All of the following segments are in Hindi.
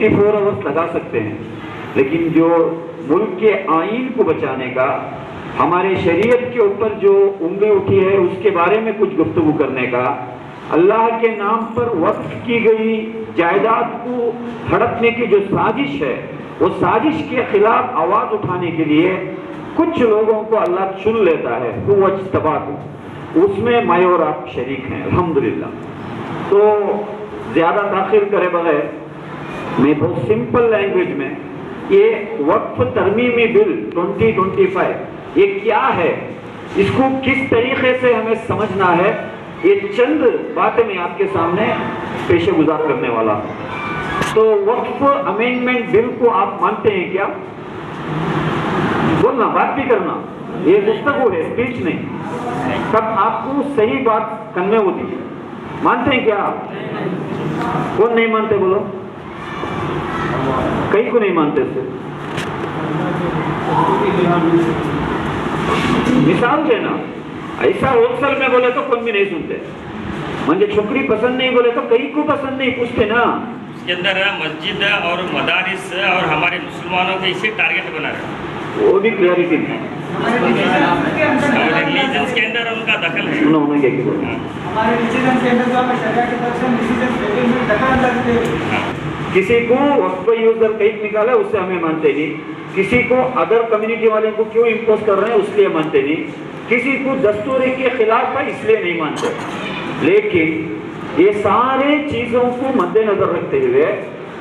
24 आवर्स लगा सकते हैं, लेकिन जो मुल्क के आइन को बचाने का, हमारे शरीयत के ऊपर जो उंगली उठी है उसके बारे में कुछ गुफ्तगू करने का, अल्लाह के नाम पर वक्फ की गई जायदाद को हड़पने की जो साजिश है, वो साजिश के खिलाफ आवाज उठाने के लिए कुछ लोगों को अल्लाह चुन लेता है, तो वो इज्तबा को, उसमें मैं और आप शरीक हैं अल्हम्दुलिल्लाह। तो ज़्यादा ताख़िर करे बगैर मैं बहुत सिंपल लैंग्वेज में ये वक्फ तरमीमी बिल 2025 ये क्या है, इसको किस तरीके से हमें समझना है, ये चंद बातें मैं आपके सामने पेशे गुजार करने वाला हूँ। तो वक्फ अमेंडमेंट बिल को आप मानते हैं क्या? बोलना, बात भी करना, ये गुफ्तगू है, स्पीच नहीं। तब आपको सही बात करने होती है। मानते हैं क्या आप? कौन नहीं मानते बोलो? कई को नहीं मानते से मिसाल देना, ऐसा होलसेल में बोले तो कौन भी नहीं सुनते, मुझे छोकरी पसंद नहीं बोले तो कई को पसंद नहीं पूछते ना। इसके अंदर मस्जिद और मदारिस और हमारे मुसलमानों के इसे टारगेट बना रहे हैं, वो भी क्लियरिटी नहीं, रिलीजन्स के अंदर उनका दखल है। उन्होंने क्या बोला, हमारे रिलीजन के अंदर जो आप शरिया की तरफ से डिसीजन मेकिंग में दखल लगते हैं। किसी को वक्फ यूजर कहीं निकाला उससे हमें मानते नहीं, किसी को अदर कम्युनिटी वाले को क्यों इम्पोज कर रहे हैं उसलिए मानते नहीं, किसी को दस्तूर के खिलाफ है इसलिए नहीं मानते। लेकिन ये सारे चीजों को मद्देनजर रखते हुए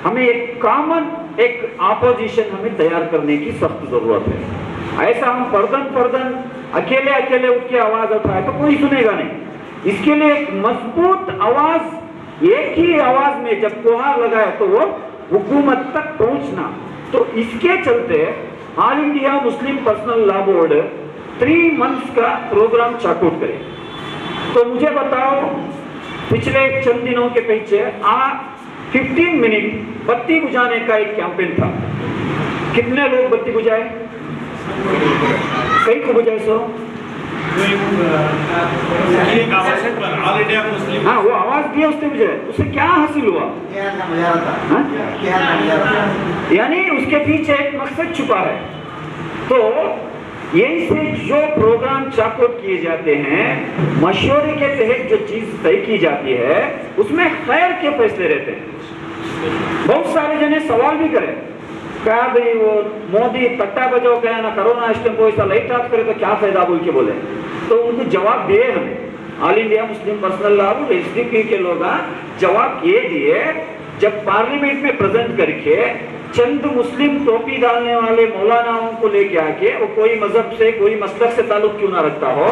हमें एक कॉमन एक ऑपोजिशन हमें तैयार करने की सख्त जरूरत है। ऐसा हम फर्दन अकेले अकेले उठ के आवाज उठाए तो कोई सुनेगा नहीं। इसके लिए एक मजबूत आवाज, एक ही आवाज में जब गुहार लगाए तो वो हुकूमत तक पहुंचना। तो इसके चलते all India Muslim personal law board 3 months का प्रोग्राम चार्ट करे। तो मुझे बताओ, पिछले चंद दिनों के पीछे 15 मिनट बत्ती बुझाने का एक कैंपेन था। कितने लोग बत्ती बुझाए? कई को बुझाए? सो हाँ, वो आवाज दिया उसने बुझाए, उससे क्या हासिल हुआ? यानी उसके पीछे एक मकसद छुपा है। तो यही से जो प्रोग्राम चाकोट किए जाते हैं, मशवरे के तहत जो चीज तय की जाती है उसमें खैर के फैसले रहते हैं। बहुत सारे जने सवाल भी करें, क्या भाई वो मोदी तट्टा बजाओ क्या ना, कोरोना स्टेम को ऐसा लाइट ऑफ करे तो क्या फायदा बोल के बोले। तो उनको जवाब दिए हमें all India Muslim personal law board SDP के लोग जवाब ये दिए, जब पार्लियामेंट में प्रेजेंट करके चंद मुस्लिम टोपी डालने वाले मौलानाओं को लेके आके, वो कोई मजहब से कोई मसलक से ताल्लुक क्यों ना रखता हो,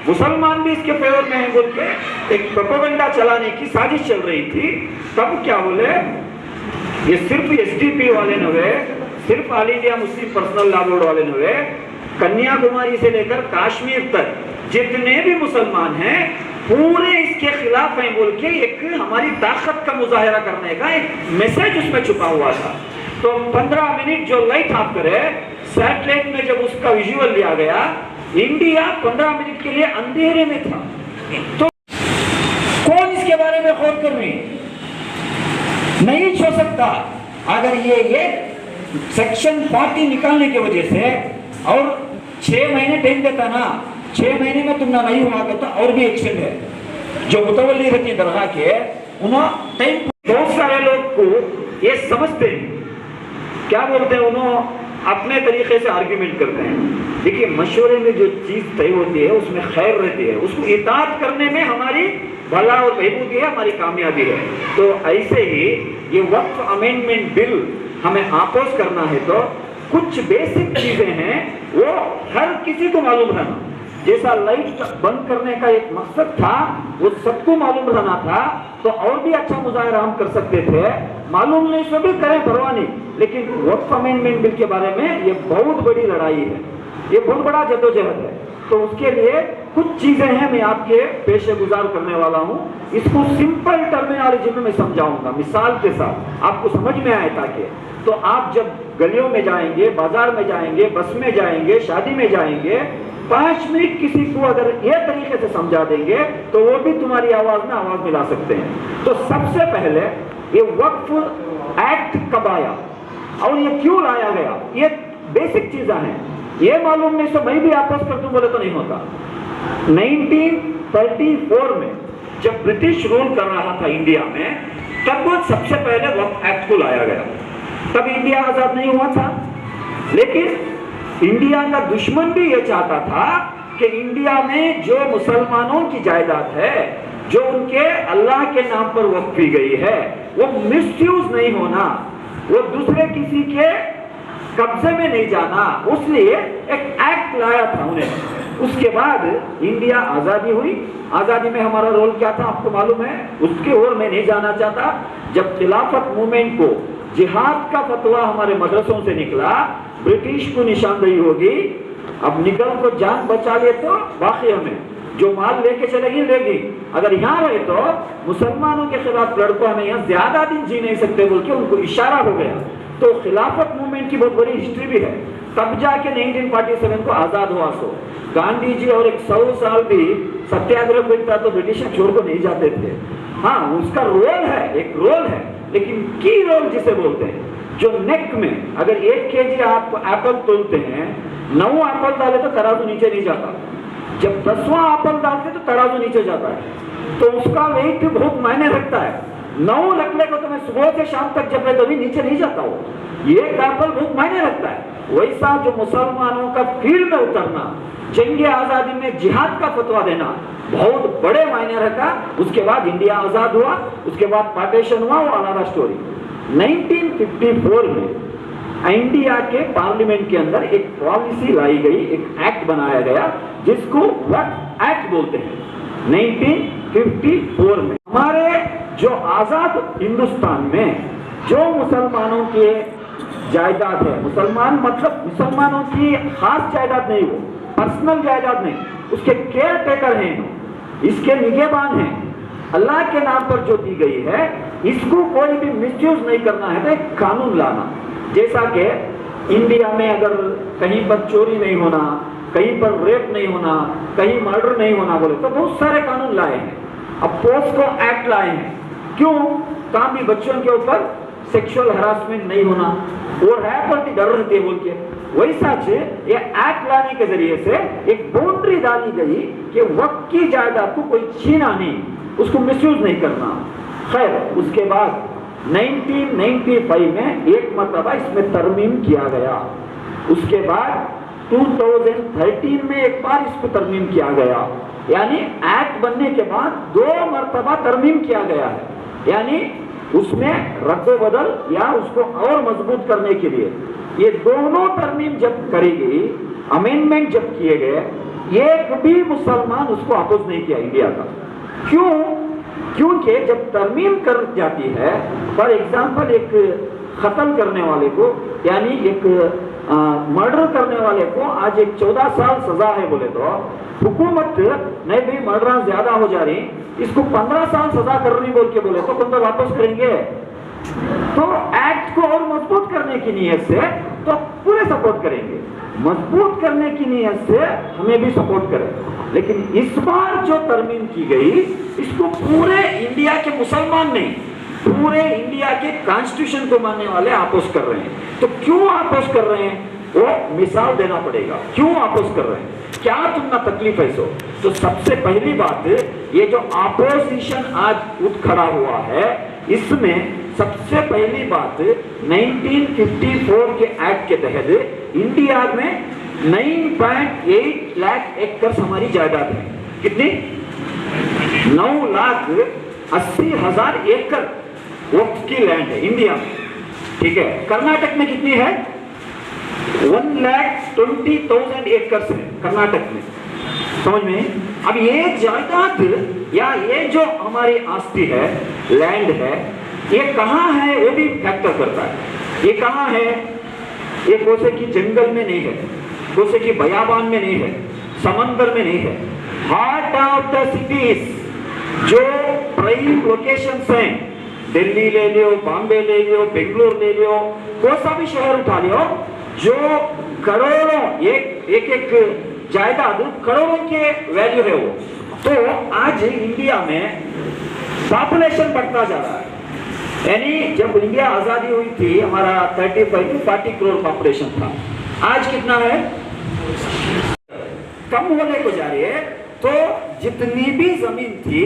मुसलमान भी इसके फेवर में है बोल के एक प्रोपेगेंडा चलाने की साजिश चल रही थी। तब क्या बोले, ये सिर्फ एसडीपी वाले न हुए, सिर्फ all India Muslim personal law board वाले न हुए, कन्याकुमारी से लेकर कश्मीर तक जितने भी मुसलमान हैं पूरे इसके खिलाफ हैं बोल के एक हमारी ताकत का मुजाहिरा करने का एक मैसेज उसमें छुपा हुआ था। तो 15 मिनट जो लाइट ऑफ करे, सैटेलाइट में जब उसका विजुअल लिया गया, इंडिया 15 मिनट के लिए अंधेरे में था। तो कौन इसके बारे में गौर कर रही? नहीं छो सकता। अगर ये सेक्शन 40 निकालने की वजह से और 6 महीने टाइम देता ना, 6 महीने में तुम ना नहीं हुआ तो और भी एक्शन है। जो मुतवल्ली रहती है दरगाह के, उन्होंने टाइम, बहुत सारे लोग को ये समझते हैं, क्या बोलते हैं, उन्होंने अपने तरीके से आर्ग्यूमेंट करते हैं। देखिए, मशवरे में जो चीज तय होती है उसमें खैर रहती है, उसको इताअत करने में हमारी भला और बहबूदी है, हमारी कामयाबी है। तो ऐसे ही ये वक्फ अमेंडमेंट बिल हमें अपोज करना है तो कुछ बेसिक चीजें हैं वो हर किसी को मालूम रहना। जैसा लाइट बंद करने का एक मकसद था वो सबको मालूम रहना था, तो और भी अच्छा मुजाहिरा हम कर सकते थे। मालूम नहीं सभी करें, परवाह नहीं, लेकिन वक्फ अमेंडमेंट बिल के बारे में ये बहुत बड़ी लड़ाई है, ये बहुत बड़ा जद्दोजहद है। तो उसके लिए कुछ चीजें हैं, मैं आपके पेशे गुजार करने वाला हूँ। इसको सिंपल टर्मिनोलॉजी में मैं समझाऊंगा, मिसाल के साथ आपको समझ में आए, ताकि तो आप जब गलियों में जाएंगे, बाजार में जाएंगे, बस में जाएंगे, शादी में जाएंगे, 5 मिनट किसी को अगर ये तरीके से समझा देंगे तो वो भी तुम्हारी आवाज में आवाज मिला सकते हैं। तो सबसे पहले ये वक्फ एक्ट कब आया और ये क्यों लाया गया, ये बेसिक चीजें हैं। ये मालूम नहीं तो मैं भी आपस कर दूं बोले तो नहीं होता। 1934 में जब ब्रिटिश रूल कर रहा था इंडिया में, तब सबसे पहले वक्फ एक्ट को लाया गया। तब इंडिया आजाद नहीं हुआ था, लेकिन इंडिया का दुश्मन भी ये चाहता था कि इंडिया में जो मुसलमानों की जायदाद है, जो उनके अल्लाह के नाम पर वक्फ की गई है, वो मिसयूज नहीं होना, वो दूसरे किसी के कब्जे में नहीं जाना, उसलिए एक एक्ट लाया था उन्हें। उसके बाद इंडिया आजादी हुई। आजादी में हमारा रोल क्या था आपको मालूम है, उसके ओर मैं नहीं जाना चाहता। जब खिलाफत मूवमेंट को जिहाद का फतवा हमारे मदरसों से निकला, ब्रिटिश को निशानदेही होगी, अब निकल को जान बचा ले तो बाकी हमें जो माल लेके चलेगी लेगी, अगर यहाँ रहे तो मुसलमानों के खिलाफ लड़को हमें यहाँ ज्यादा दिन जी नहीं सकते बोल के उनको इशारा हो गया। तो खिलाफत मूवमेंट की बहुत बड़ी हिस्ट्री भी है। तब जाके 1947 को आजाद हुआ। सो गांधी जी और 100 साल भी सत्याग्रह करता तो ब्रिटिश छोड़ को नहीं जाते थे। हाँ, उसका रोल है, एक रोल है, लेकिन की रोल जिसे बोलते हैं, जो नेक में अगर 1 kg आप एप्पल तोलते हैं, 9 एप्पल डाले तो तराजू नीचे नहीं जाता, जब 10वां एप्पल डालते तो तराजू नीचे जाता है। तो उसका वेट बहुत मायने रखता है। 9 लकड़े को तो मैं सुबह से शाम तक जब तभी नीचे नहीं जाता हो, ये एप्पल बहुत मायने रखता है। वैसा जो मुसलमानों का फील्ड में उतरना, जंग आजादी में जिहाद का फतवा देना बहुत बड़े मायने रखा। उसके बाद इंडिया आजाद हुआ, उसके बाद पार्टीशन हुआ, वो अलग स्टोरी। 1954 में इंडिया के पार्लियामेंट के अंदर एक पॉलिसी लाई गई, एक एक्ट बनाया गया जिसको वक्फ एक्ट बोलते हैं। 1954 में हमारे जो आजाद हिंदुस्तान में जो मुसलमानों के जायदाद है, मुसलमान मतलब मुसलमानों की खास जायदाद नहीं, वो पर्सनल जायदाद नहीं, उसके केयर टेकर हैं, इसके निगहबान हैं, अल्लाह के नाम पर जो दी गई है, इसको कोई भी मिसयूज नहीं करना है। तो एक कानून लाना, जैसा कि इंडिया में अगर कहीं पर चोरी नहीं होना, कहीं पर रेप नहीं होना, कहीं मर्डर नहीं होना बोले तो बहुत सारे कानून लाए हैं। अब पोस्को एक्ट लाए हैं, क्यों? कहाँ भी बच्चों के ऊपर सेक्सुअल हरासमेंट नहीं होना और है पर डर रहते हैं बोल के, वैसा ये एक्ट लाने के जरिए से एक बाउंड्री डाली गई कि वक्त की जायदाद को कोई छीना नहीं, उसको मिसयूज नहीं करना। खैर, उसके बाद 1995 में एक मरतबा इसमें तरमीम किया गया। उसके बाद 2013 में एक बार इसको तरमीम किया गया, यानी एक्ट बनने के बाद 2 मरतबा तरमीम किया गया है। यानी उसमें रद्द बदल या उसको और मजबूत करने के लिए ये दोनों तरमीम जब करी गई, अमेंडमेंट जब किए गए, एक भी मुसलमान उसको अपोज नहीं किया इंडिया का। क्यों? क्योंकि जब तरमीम कर जाती है, फॉर एग्जाम्पल एक कत्ल करने वाले को, यानी एक मर्डर करने वाले को आज एक 14 साल सजा है बोले तो हुकूमत नहीं भी मर्डर ज्यादा हो जा रही, इसको 15 साल सजा करनी बोल के बोले तो कौन तो वापस करेंगे। तो एक्ट को और मजबूत करने की नीयत से तो पूरे सपोर्ट करेंगे, मजबूत करने की नीयत से हमें भी सपोर्ट करें। लेकिन इस बार जो तरमीम की गई, इसको पूरे इंडिया के मुसलमान नहीं, पूरे इंडिया के कॉन्स्टिट्यूशन को मानने वाले आपोज कर रहे हैं। तो क्यों आपोज कर रहे हैं, वो मिसाल देना पड़ेगा, क्यों आपोज कर रहे हैं, क्या तुमना तकलीफ है। सो तो सबसे पहली बात, ये जो आपोजिशन आज उठ खड़ा हुआ है, इसमें सबसे पहली बात 1954 के एक्ट के तहत इंडिया में 9.8 लाख एकड़ हमारी जायदाद है। कितनी? 9,80,000 एकड़ वक्फ की लैंड है इंडिया में, ठीक है। कर्नाटक में कितनी है? 1,20,000 एकड़ है कर्नाटक में, समझ में। अब ये जायदाद या ये जो हमारी आस्ती है, लैंड है, ये कहाँ है वो भी फैक्टर करता है। ये कहाँ है? ये कोसे की जंगल में नहीं है, कोसे की बयाबान में नहीं है, समंदर में नहीं है, हार्ट ऑफ द सिटीज जो प्राइम लोकेशंस हैं, दिल्ली ले लियो, बॉम्बे ले लियो, बेंगलोर ले लियो, कोई सा भी शहर उठा लियो, जो करोड़ों एक जायदाद करोड़ों के वैल्यू है वो। तो आज इंडिया में पॉपुलेशन बढ़ता जा रहा है, यानी जब इंडिया आजादी हुई थी हमारा 35 to 40 करोड़ पॉपुलेशन था, आज कितना है? कम होने को जा रही है। तो जितनी भी जमीन थी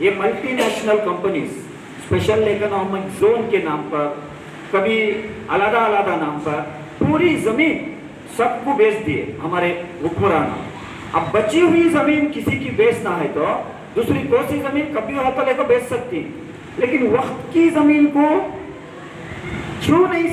ये multinational companies special economic zone के नाम पर, कभी अलग अलग नाम पर पूरी जमीन सबको बेच दिए हमारे हुक्मरान। अब बची हुई जमीन किसी की बेचना है तो दूसरी कौन सी जमीन कभी हाथ लेकर बेच सकती, लेकिन वक्त की जमीन को छू नहीं